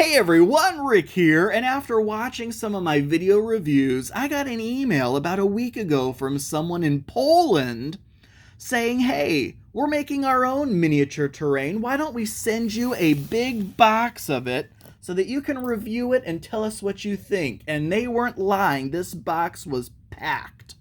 Hey everyone, Rick here, and after watching some of my video reviews, I got an email about a week ago from someone in Poland saying, hey, we're making our own miniature terrain. Why don't we send you a big box of it so that you can review it and tell us what you think? And they weren't lying. This box was packed.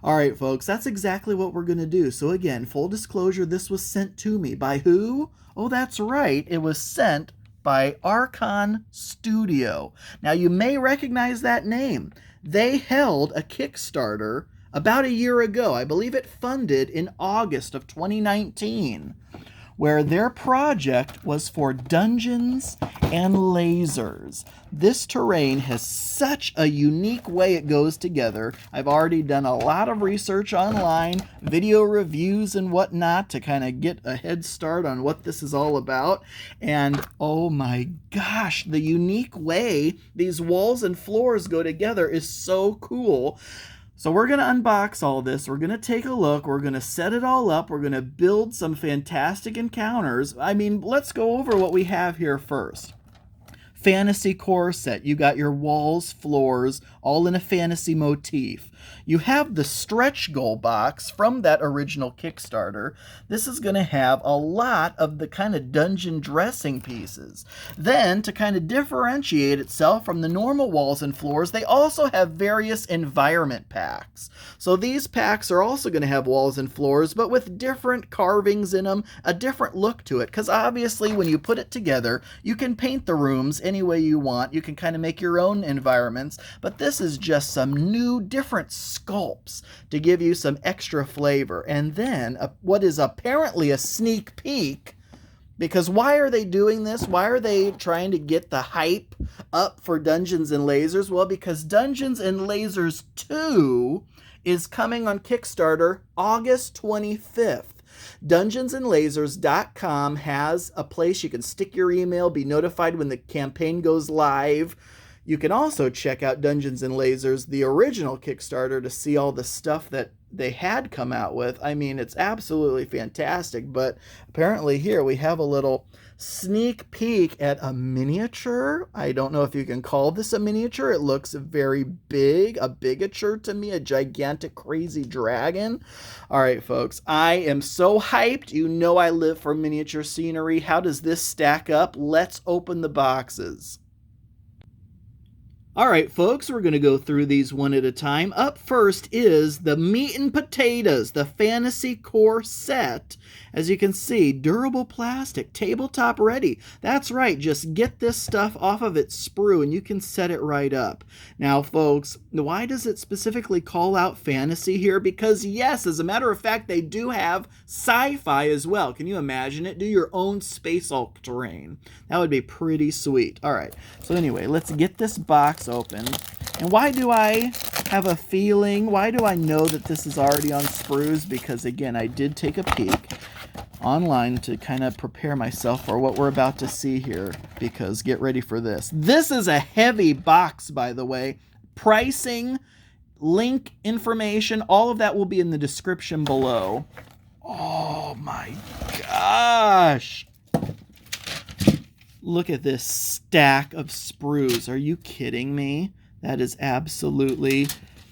All right, folks, that's exactly what we're going to do. So again, full disclosure, this was sent to me by who? Oh, that's right. It was sent by Archon Studio. Now, you may recognize that name. They held a Kickstarter about a year ago. I believe it funded in August of 2019, where their project was for Dungeons and Lasers. This terrain has such a unique way it goes together. I've already done a lot of research online, video reviews and whatnot to kind of get a head start on what this is all about. And oh my gosh, the unique way these walls and floors go together is so cool. So we're going to unbox all this. We're going to take a look. We're going to set it all up. We're going to build some fantastic encounters. I mean, let's go over what we have here first. Fantasy core set. You got your walls, floors, all in a fantasy motif. You have the stretch goal box from that original Kickstarter. This is going to have a lot of the kind of dungeon dressing pieces. Then, to kind of differentiate itself from the normal walls and floors, they also have various environment packs. So these packs are also going to have walls and floors, but with different carvings in them, a different look to it. Because obviously, when you put it together, you can paint the rooms any way you want. You can kind of make your own environments, but this is just some new, different sculpts to give you some extra flavor. And then what is apparently a sneak peek, because why are they doing this? Why are they trying to get the hype up for Dungeons and Lasers? Well, because Dungeons and Lasers 2 is coming on Kickstarter August 25th. DungeonsandLasers.com has a place you can stick your email, be notified when the campaign goes live. You can also check out Dungeons and Lasers, the original Kickstarter, to see all the stuff that they had come out with. I mean, it's absolutely fantastic, but apparently here we have a little sneak peek at a miniature. I don't know if you can call this a miniature. It looks very big, a bigature to me, a gigantic crazy dragon. All right, folks, I am so hyped. You know I live for miniature scenery. How does this stack up? Let's open the boxes. All right, folks, we're going to go through these one at a time. Up first is the meat and potatoes, the Fantasy Core set. As you can see, durable plastic, tabletop ready. That's right, just get this stuff off of its sprue and you can set it right up. Now, folks, why does it specifically call out fantasy here? Because yes, as a matter of fact, they do have sci-fi as well. Can you imagine it? Do your own space Hulk terrain. That would be pretty sweet. All right, so anyway, let's get this box open. And why do I have a feeling? Why do I know that this is already on sprues? Because again, I did take a peek online to kind of prepare myself for what we're about to see here, because get ready for this. This is a heavy box, by the way. Pricing, link information, all of that will be in the description below. Oh my gosh. Look at this stack of sprues. Are you kidding me? That is absolutely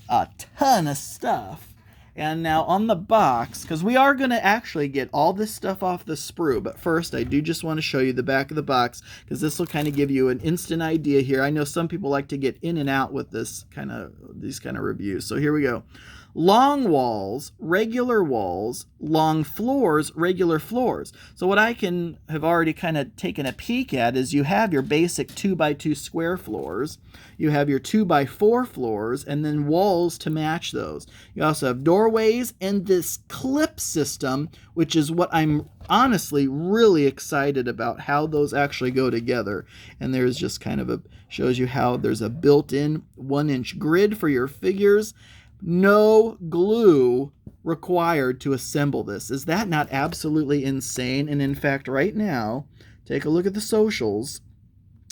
a ton of stuff. And now on the box, because we are going to actually get all this stuff off the sprue, but first I do just want to show you the back of the box, because this will kind of give you an instant idea here. I know some people like to get in and out with these kind of reviews. So here we go. Long walls, regular walls, long floors, regular floors. So what I have already kind of taken a peek at is you have your basic 2x2 square floors. You have your 2x4 floors, and then walls to match those. You also have doorways and this clip system, which is what I'm honestly really excited about, how those actually go together. And there's just kind of shows you how there's a built-in 1-inch grid for your figures. No glue required to assemble this. Is that not absolutely insane? And in fact, right now, take a look at the socials.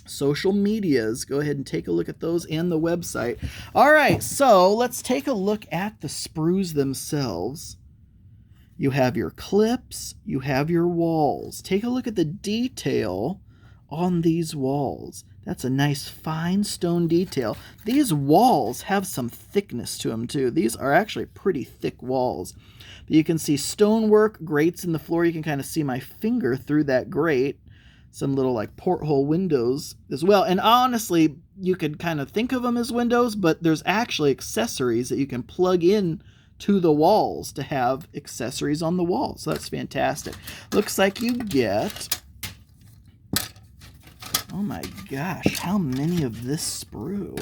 Social medias. Go ahead and take a look at those and the website. All right, so let's take a look at the sprues themselves. You have your clips. You have your walls. Take a look at the detail on these walls. That's a nice fine stone detail. These walls have some thickness to them too. These are actually pretty thick walls. But you can see stonework, grates in the floor. You can kind of see my finger through that grate. Some little like porthole windows as well. And honestly, you could kind of think of them as windows, but there's actually accessories that you can plug in to the walls to have accessories on the walls. So that's fantastic. Looks like you get, oh my gosh, how many of this sprue?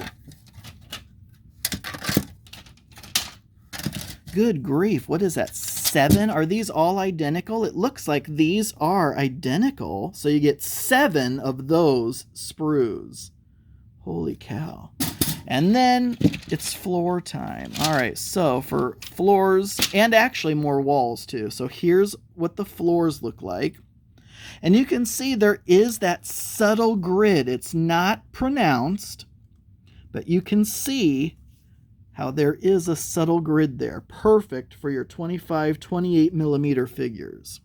Good grief, what is that, 7? Are these all identical? It looks like these are identical. So you get 7 of those sprues. Holy cow. And then it's floor time. All right, so for floors, and actually more walls too. So here's what the floors look like. And you can see there is that subtle grid. It's not pronounced, but you can see how there is a subtle grid there. Perfect for your 25, 28 millimeter figures.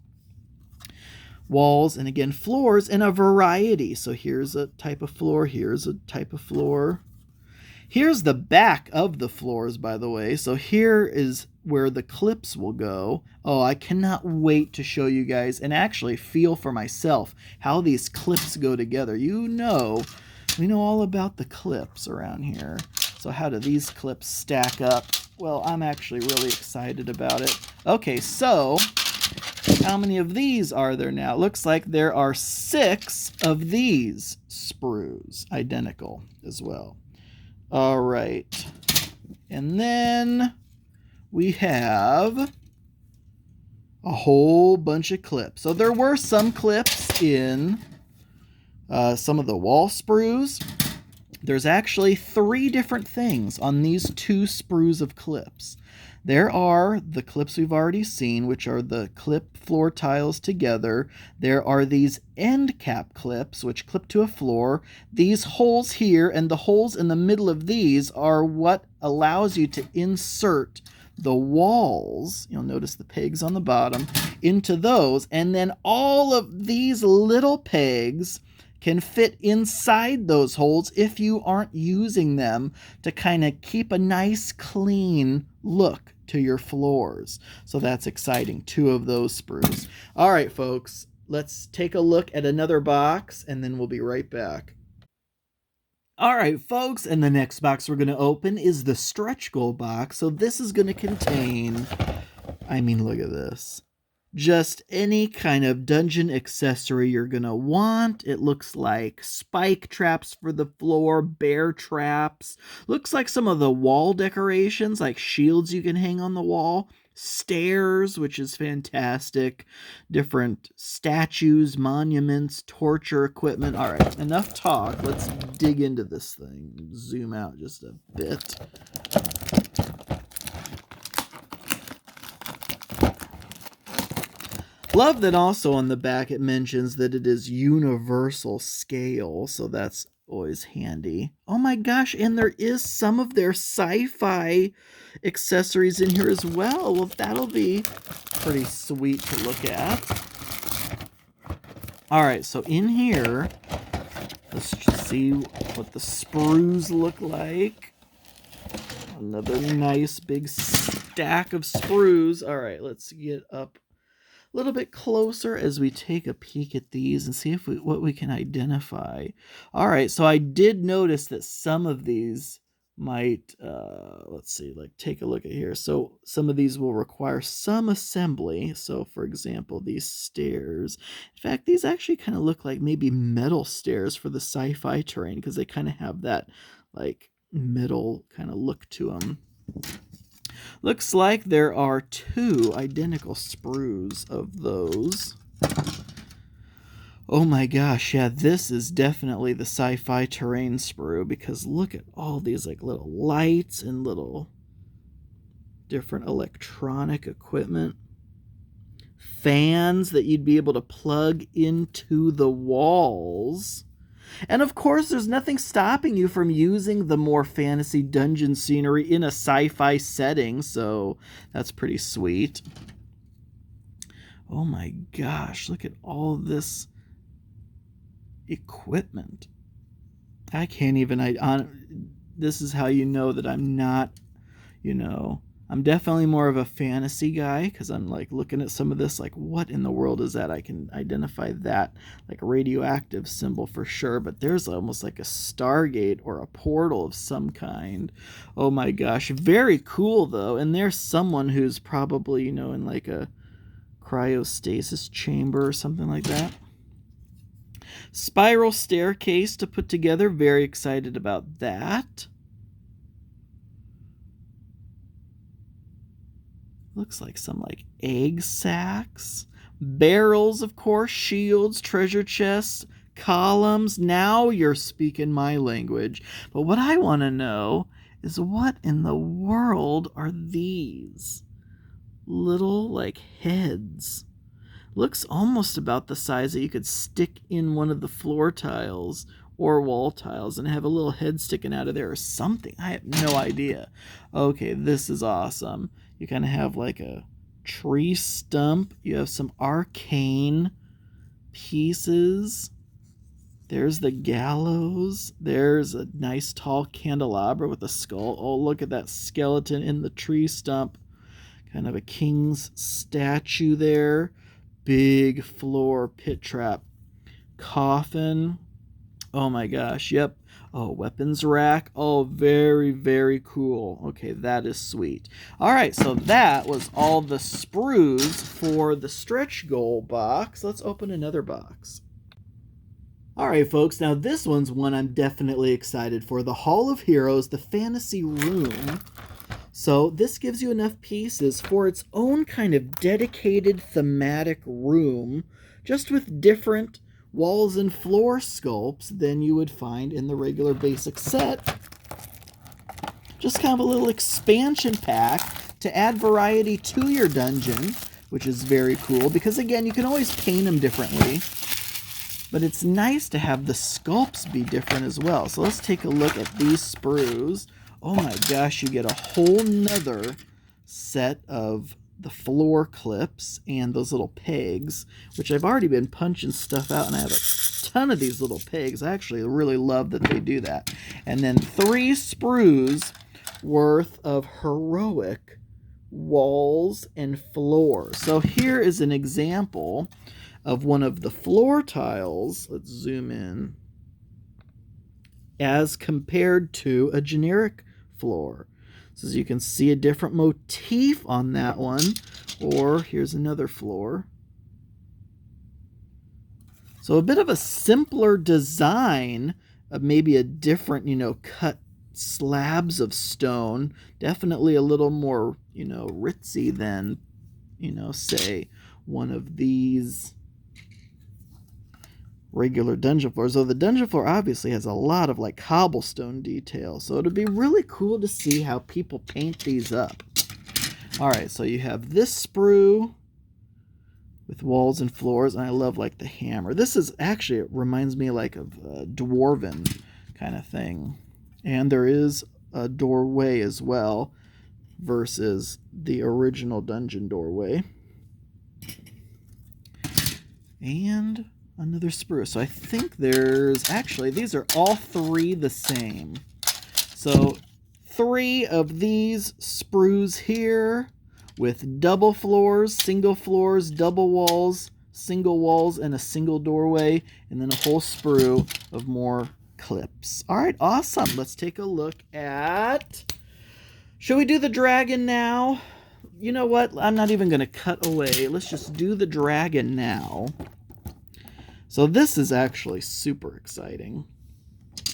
Walls, and again, floors in a variety. So here's a type of floor, here's a type of floor. Here's the back of the floors, by the way. So here is where the clips will go. Oh, I cannot wait to show you guys and actually feel for myself how these clips go together. You know, we know all about the clips around here. So how do these clips stack up? Well, I'm actually really excited about it. Okay, so how many of these are there now? It looks like there are 6 of these sprues, identical as well. All right. And then we have a whole bunch of clips. So there were some clips in some of the wall sprues. There's actually 3 different things on these 2 sprues of clips. There are the clips we've already seen, which are the clip floor tiles together. There are these end cap clips, which clip to a floor. These holes here and the holes in the middle of these are what allows you to insert the walls, you'll notice the pegs on the bottom, into those. And then all of these little pegs can fit inside those holes if you aren't using them to kind of keep a nice clean look to your floors. So that's exciting. 2 of those sprues. All right, folks, let's take a look at another box and then we'll be right back. All right, folks, and the next box we're going to open is the stretch goal box. So this is going to contain, I mean, look at this. Just any kind of dungeon accessory you're going to want. It looks like spike traps for the floor, bear traps. Looks like some of the wall decorations, like shields you can hang on the wall. Stairs, which is fantastic. Different statues, monuments, torture equipment. All right, enough talk. Let's dig into this thing. Zoom out just a bit. Love that also on the back it mentions that it is universal scale, so that's always handy. Oh my gosh, and there is some of their sci-fi accessories in here as well. Well, that'll be pretty sweet to look at. All right, so in here, let's just see what the sprues look like. Another nice big stack of sprues. All right, let's get up a little bit closer as we take a peek at these and see if what we can identify. All right, so I did notice that some of these might, let's see, like take a look at here. So some of these will require some assembly. So for example, these stairs. In fact, these actually kind of look like maybe metal stairs for the sci-fi terrain because they kind of have that like metal kind of look to them. Looks like there are 2 identical sprues of those. Oh my gosh, yeah, this is definitely the sci-fi terrain sprue because look at all these like little lights and little different electronic equipment. Fans that you'd be able to plug into the walls. And of course, there's nothing stopping you from using the more fantasy dungeon scenery in a sci-fi setting, so that's pretty sweet. Oh my gosh, look at all this equipment. I can't even, this is how you know that I'm not, I'm definitely more of a fantasy guy, because I'm like looking at some of this like, what in the world is that? I can identify that like a radioactive symbol for sure, but there's almost like a Stargate or a portal of some kind. Oh my gosh, very cool though. And there's someone who's probably, in like a cryostasis chamber or something like that. Spiral staircase to put together. Very excited about that. Looks like some like egg sacs. Barrels, of course. Shields, treasure chests, columns. Now you're speaking my language. But what I want to know is, what in the world are these? Little like heads. Looks almost about the size that you could stick in one of the floor tiles or wall tiles and have a little head sticking out of there or something. I have no idea. Okay, this is awesome. You kind of have like a tree stump. You have some arcane pieces. There's the gallows. There's a nice tall candelabra with a skull. Oh, look at that skeleton in the tree stump. Kind of a king's statue there. Big floor pit trap. Coffin. Oh my gosh, yep. Oh, weapons rack. Oh, very, very cool. Okay, that is sweet. All right, so that was all the sprues for the stretch goal box. Let's open another box. All right, folks, now this one's one I'm definitely excited for. The Hall of Heroes, the Fantasy Room. So this gives you enough pieces for its own kind of dedicated thematic room, just with different walls and floor sculpts than you would find in the regular basic set. Just kind of a little expansion pack to add variety to your dungeon, which is very cool, because again, you can always paint them differently, but it's nice to have the sculpts be different as well. So let's take a look at these sprues. Oh my gosh, you get a whole nother set of the floor clips and those little pegs, which I've already been punching stuff out, and I have a ton of these little pegs. I actually really love that they do that. And then 3 sprues worth of heroic walls and floors. So here is an example of one of the floor tiles. Let's zoom in. As compared to a generic floor. So as you can see, a different motif on that one. Or here's another floor. So a bit of a simpler design of maybe a different, cut slabs of stone. Definitely a little more, ritzy than, say, one of these regular dungeon floors. Though the dungeon floor obviously has a lot of like cobblestone detail, so it'd be really cool to see how people paint these up. All right, so you have this sprue with walls and floors, and I love like the hammer. This is actually, it reminds me like of a dwarven kind of thing, and there is a doorway as well versus the original dungeon doorway. And another sprue. So I think there's actually, these are all 3 the same. So 3 of these sprues here with double floors, single floors, double walls, single walls, and a single doorway, and then a whole sprue of more clips. All right, awesome. Let's take a look at, should we do the dragon now? You know what? I'm not even going to cut away. Let's just do the dragon now. So this is actually super exciting.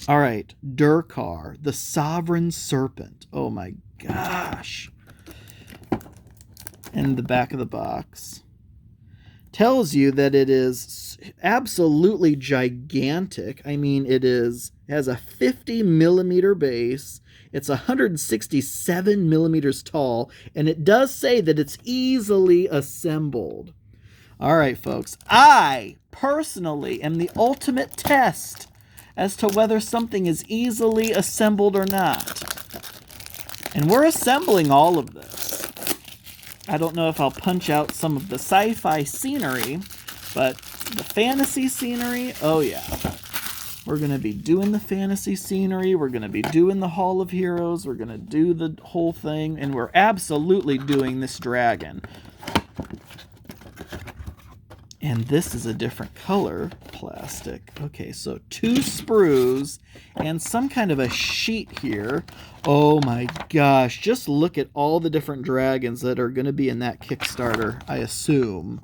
All right, Durkar, the Sovereign Serpent. Oh my gosh. And the back of the box tells you that it is absolutely gigantic. I mean, it has a 50 millimeter base. It's 167 millimeters tall, and it does say that it's easily assembled. All right, folks, I personally am the ultimate test as to whether something is easily assembled or not. And we're assembling all of this. I don't know if I'll punch out some of the sci-fi scenery, but the fantasy scenery, oh yeah. We're going to be doing the fantasy scenery. We're going to be doing the Hall of Heroes. We're going to do the whole thing. And we're absolutely doing this dragon. And this is a different color plastic. Okay, so 2 sprues and some kind of a sheet here. Oh my gosh, just look at all the different dragons that are going to be in that Kickstarter, I assume.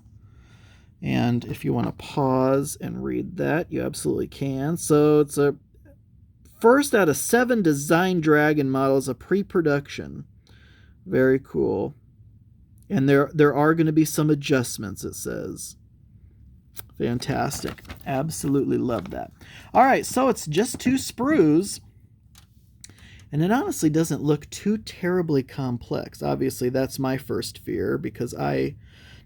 And if you want to pause and read that, you absolutely can. So it's a first out of 7 design dragon models of pre-production. Very cool. And there are going to be some adjustments, it says. Fantastic. Absolutely love that. All right, so it's just 2 sprues. And it honestly doesn't look too terribly complex. Obviously, that's my first fear because I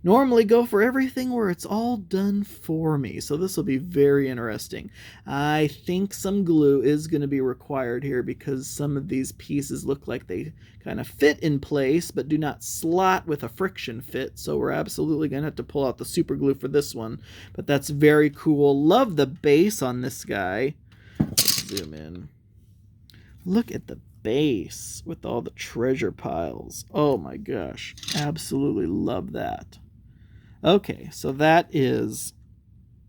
normally go for everything where it's all done for me. So this will be very interesting. I think some glue is going to be required here because some of these pieces look like they kind of fit in place but do not slot with a friction fit. So we're absolutely going to have to pull out the super glue for this one. But that's very cool. Love the base on this guy. Let's zoom in. Look at the base with all the treasure piles. Oh my gosh. Absolutely love that. Okay, so that is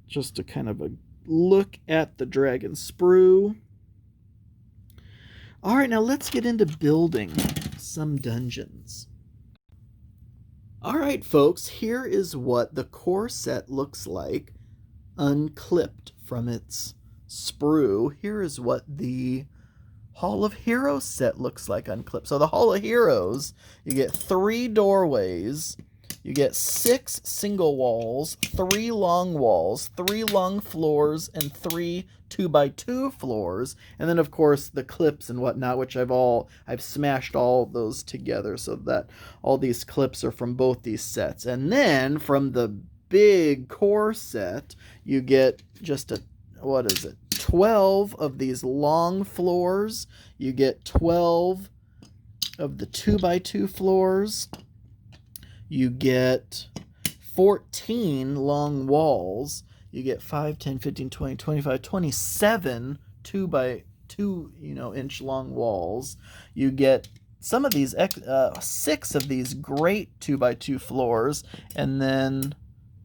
just a kind of a look at the dragon sprue. All right, now let's get into building some dungeons. All right, folks, here is what the core set looks like unclipped from its sprue. Here is what the Hall of Heroes set looks like unclipped. So the Hall of Heroes, you get 3 doorways. You get 6 single walls, 3 long walls, 3 long floors, and 3 2x2 floors. And then, of course, the clips and whatnot, which I've smashed all those together so that all these clips are from both these sets. And then from the big core set, you get just 12 of these long floors. You get 12 of the 2x2 floors. You get 14 long walls. You get 5, 10, 15, 20, 25, 27 2x2 inch long walls. You get some of these 6 of these great 2x2 floors, and then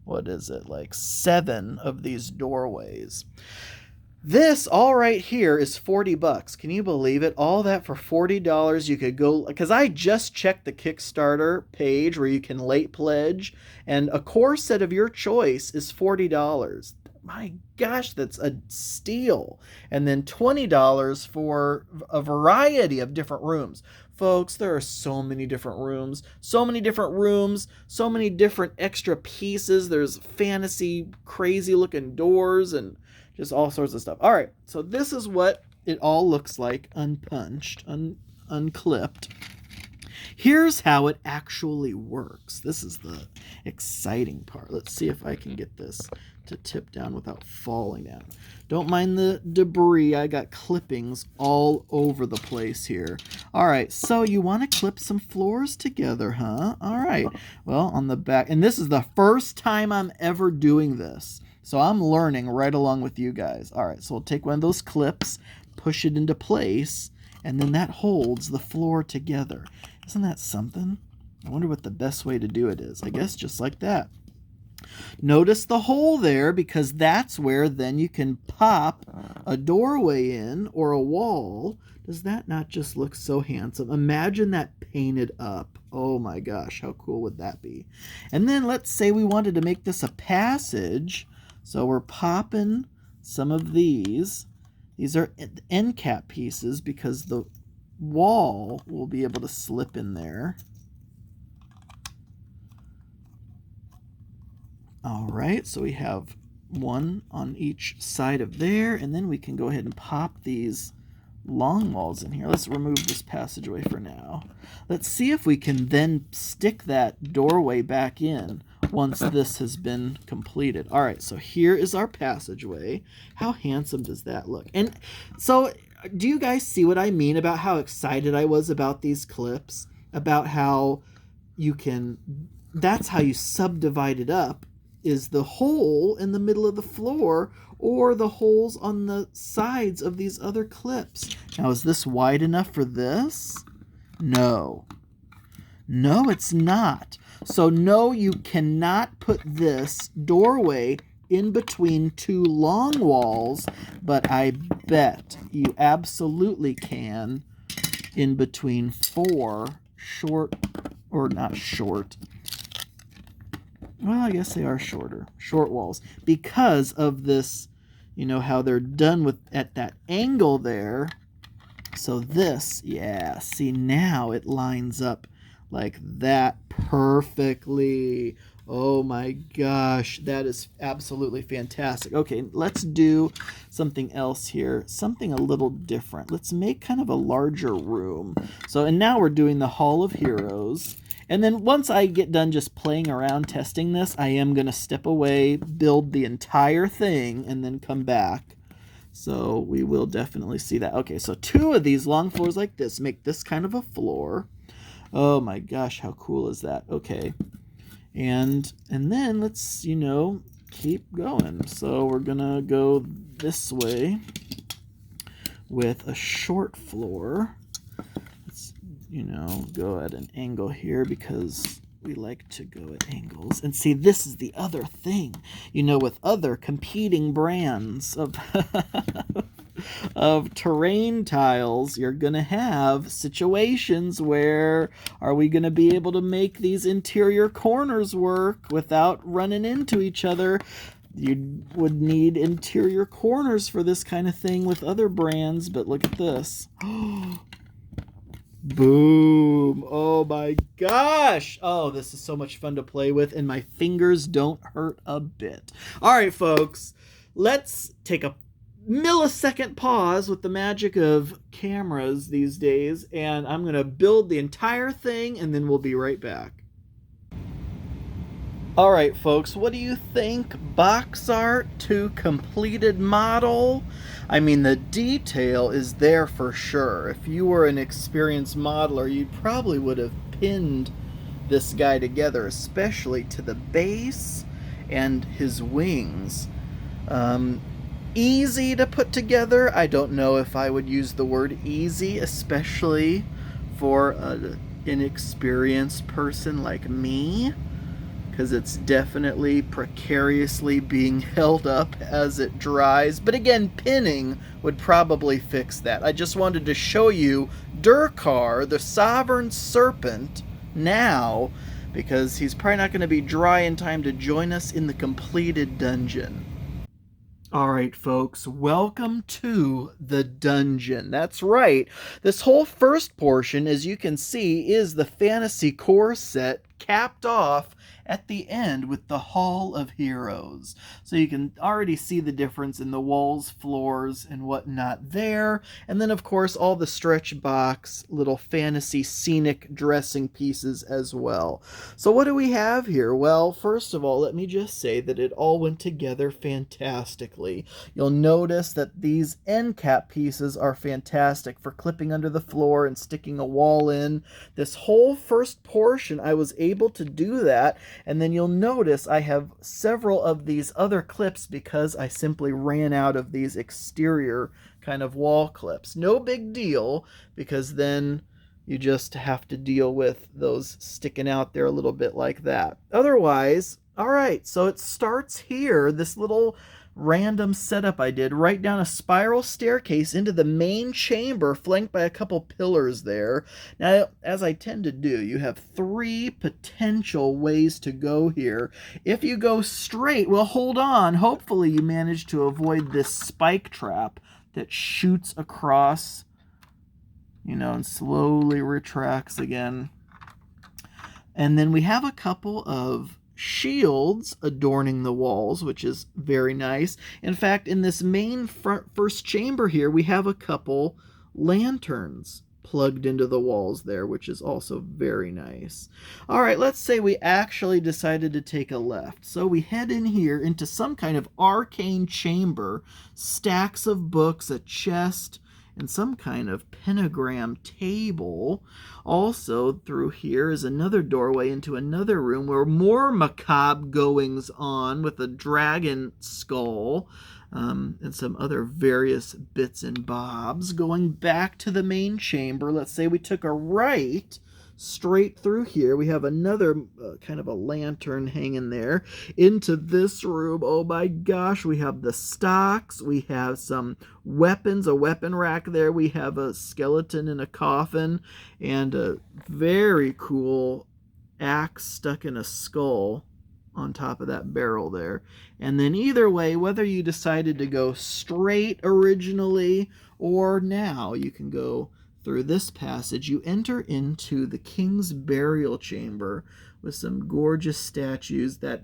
what is it, like 7 of these doorways. This all right here is $40. Can you believe it? All that for $40. You could go, because I just checked the Kickstarter page where you can late pledge, and a core set of your choice is $40. My gosh, that's a steal. And then $20 for a variety of different rooms. Folks, there are so many different rooms, so many different extra pieces. There's fantasy, crazy looking doors and just all sorts of stuff. All right, so this is what it all looks like unpunched, unclipped. Here's how it actually works. This is the exciting part. Let's see if I can get this to tip down without falling down. Don't mind the debris. I got clippings all over the place here. All right, so you want to clip some floors together, huh? All right. Well, on the back, and this is the first time I'm ever doing this. So I'm learning right along with you guys. All right, so we'll take one of those clips, push it into place, and then that holds the floor together. Isn't that something? I wonder what the best way to do it is. I guess just like that. Notice the hole there, because that's where then you can pop a doorway in or a wall. Does that not just look so handsome? Imagine that painted up. Oh my gosh, how cool would that be? And then let's say we wanted to make this a passage. So we're popping some of these. These are end cap pieces because the wall will be able to slip in there. All right, so we have one on each side of there, and then we can go ahead and pop these long walls in here. Let's remove this passageway for now. Let's see if we can then stick that doorway back in once this has been completed. All right, so here is our passageway. How handsome does that look? And so do you guys see what I mean about how excited I was about these clips? About how you can, that's how you subdivide it up, is the hole in the middle of the floor, or the holes on the sides of these other clips. Now, is this wide enough for this? No. No, it's not. So no, you cannot put this doorway in between two long walls, but I bet you absolutely can in between four short, or not short, well, I guess they are short walls, because of this, you know, how they're done with at that angle there. So this, yeah, see, now it lines up like that perfectly. Oh my gosh, that is absolutely fantastic. Okay, let's do something else here, something a little different. Let's make kind of a larger room. So, and now we're doing the Hall of Heroes. And then once I get done just playing around testing this, I am going to step away, build the entire thing, and then come back. So we will definitely see that. Okay, so 2 of these long floors like this make this kind of a floor. Oh my gosh, how cool is that? Okay. And then let's, you know, keep going. So we're going to go this way with a short floor. Let's, you know, go at an angle here because we like to go at angles. And see, this is the other thing, you know, with other competing brands of of terrain tiles, you're going to have situations where are we going to be able to make these interior corners work without running into each other? You would need interior corners for this kind of thing with other brands, but look at this. Boom. Oh my gosh. Oh, this is so much fun to play with, and my fingers don't hurt a bit. All right, folks, let's take a millisecond pause with the magic of cameras these days, and I'm going to build the entire thing, and then we'll be right back. All right, folks, what do you think? Box art to completed model? I mean, the detail is there for sure. If you were an experienced modeler, you probably would have pinned this guy together, especially to the base and his wings. Easy to put together. I don't know if I would use the word easy, especially for an inexperienced person like me, because it's definitely precariously being held up as it dries. But again, pinning would probably fix that. I just wanted to show you Durkar, the Sovereign Serpent, now, because he's probably not going to be dry in time to join us in the completed dungeon. All right, folks, welcome to the dungeon. That's right. This whole first portion, as you can see, is the fantasy core set capped off at the end with the Hall of Heroes. So you can already see the difference in the walls, floors, and whatnot there. And then, of course, all the stretch box, little fantasy scenic dressing pieces as well. So what do we have here? Well, first of all, let me just say that it all went together fantastically. You'll notice that these end cap pieces are fantastic for clipping under the floor and sticking a wall in. This whole first portion, I was able to do that. And then you'll notice I have several of these other clips because I simply ran out of these exterior kind of wall clips. No big deal, because then you just have to deal with those sticking out there a little bit like that. Otherwise, all right, so it starts here, this little random setup I did, right down a spiral staircase into the main chamber, flanked by a couple pillars there. Now, as I tend to do, you have 3 potential ways to go here. If you go straight, well, hold on, hopefully you manage to avoid this spike trap that shoots across, you know, and slowly retracts again. And then we have a couple of shields adorning the walls, which is very nice. In fact, in this main first chamber here, we have a couple lanterns plugged into the walls there, which is also very nice. All right, let's say we actually decided to take a left. So we head in here into some kind of arcane chamber, stacks of books, a chest, and some kind of pentagram table. Also, through here is another doorway into another room where more macabre goings on with a dragon skull. and some other various bits and bobs. Going back to the main chamber, let's say we took a right straight through here. We have another kind of a lantern hanging there into this room. Oh my gosh, we have the stocks, we have some weapons, a weapon rack there, we have a skeleton in a coffin, and a very cool axe stuck in a skull on top of that barrel there. And then either way, whether you decided to go straight originally or now you can go through this passage, you enter into the king's burial chamber with some gorgeous statues. That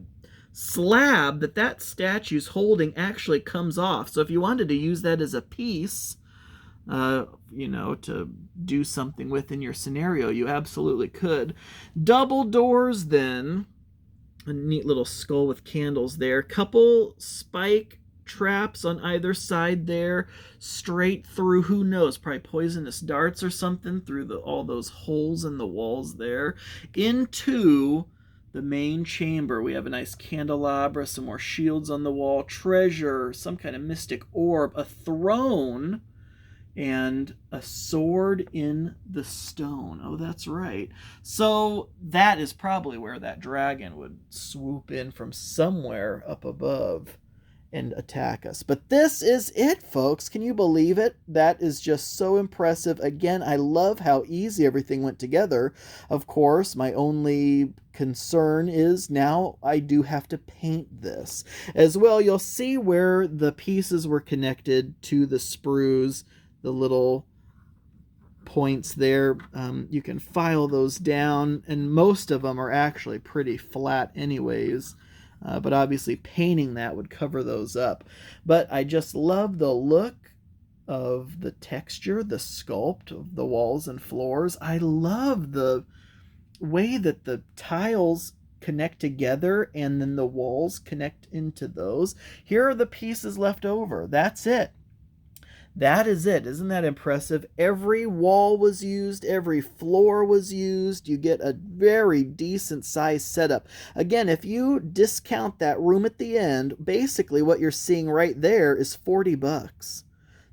slab that statue's holding actually comes off. So if you wanted to use that as a piece, you know, to do something with in your scenario, you absolutely could. Double doors then. A neat little skull with candles there. Couple spike traps on either side there, straight through, who knows, probably poisonous darts or something through all those holes in the walls there, into the main chamber. We have a nice candelabra, some more shields on the wall, treasure, some kind of mystic orb, a throne, and a sword in the stone. Oh, that's right. So that is probably where that dragon would swoop in from somewhere up above and attack us. But this is it, folks. Can you believe it? That is just so impressive. Again, I love how easy everything went together. Of course, my only concern is now I do have to paint this. As well, you'll see where the pieces were connected to the sprues, the little points there. You can file those down, and most of them are actually pretty flat anyways. But obviously painting that would cover those up. But I just love the look of the texture, the sculpt of the walls and floors. I love the way that the tiles connect together and then the walls connect into those. Here are the pieces left over. That's it. That is it. Isn't that impressive? Every wall was used. Every floor was used. You get a very decent size setup. Again, if you discount that room at the end, basically what you're seeing right there is $40.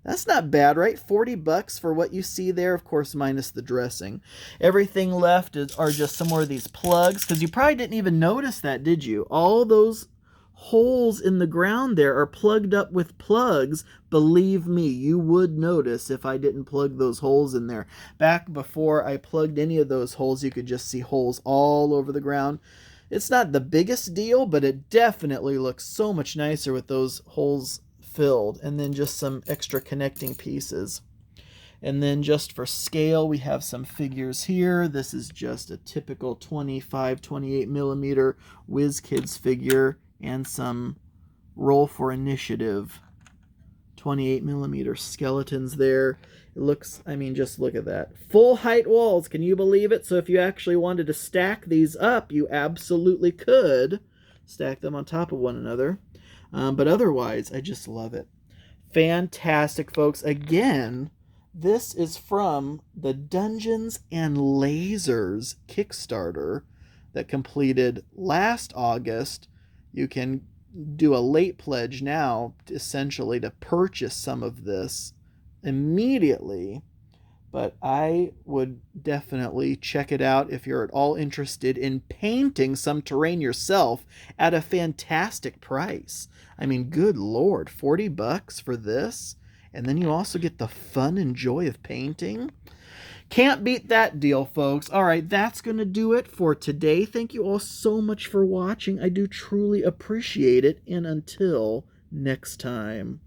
That's not bad, right? $40 for what you see there, of course, minus the dressing. Everything left are just some more of these plugs, because you probably didn't even notice that, did you? All those holes in the ground there are plugged up with plugs. Believe me, you would notice if I didn't plug those holes in there. Back before I plugged any of those holes, you could just see holes all over the ground. It's not the biggest deal, but it definitely looks so much nicer with those holes filled. And then just some extra connecting pieces. And then just for scale, we have some figures here. This is just a typical 25, 28 millimeter WizKids figure, and some Roll for Initiative 28 millimeter skeletons there. It looks, I mean, just look at that. Full height walls, can you believe it? So if you actually wanted to stack these up, you absolutely could stack them on top of one another. But otherwise, I just love it. Fantastic, folks. Again, this is from the Dungeons and Lasers Kickstarter that completed last August. You can do a late pledge now, essentially, to purchase some of this immediately. But I would definitely check it out if you're at all interested in painting some terrain yourself at a fantastic price. I mean, good Lord, $40 for this? And then you also get the fun and joy of painting? Can't beat that deal, folks. All right, that's going to do it for today. Thank you all so much for watching. I do truly appreciate it. And until next time.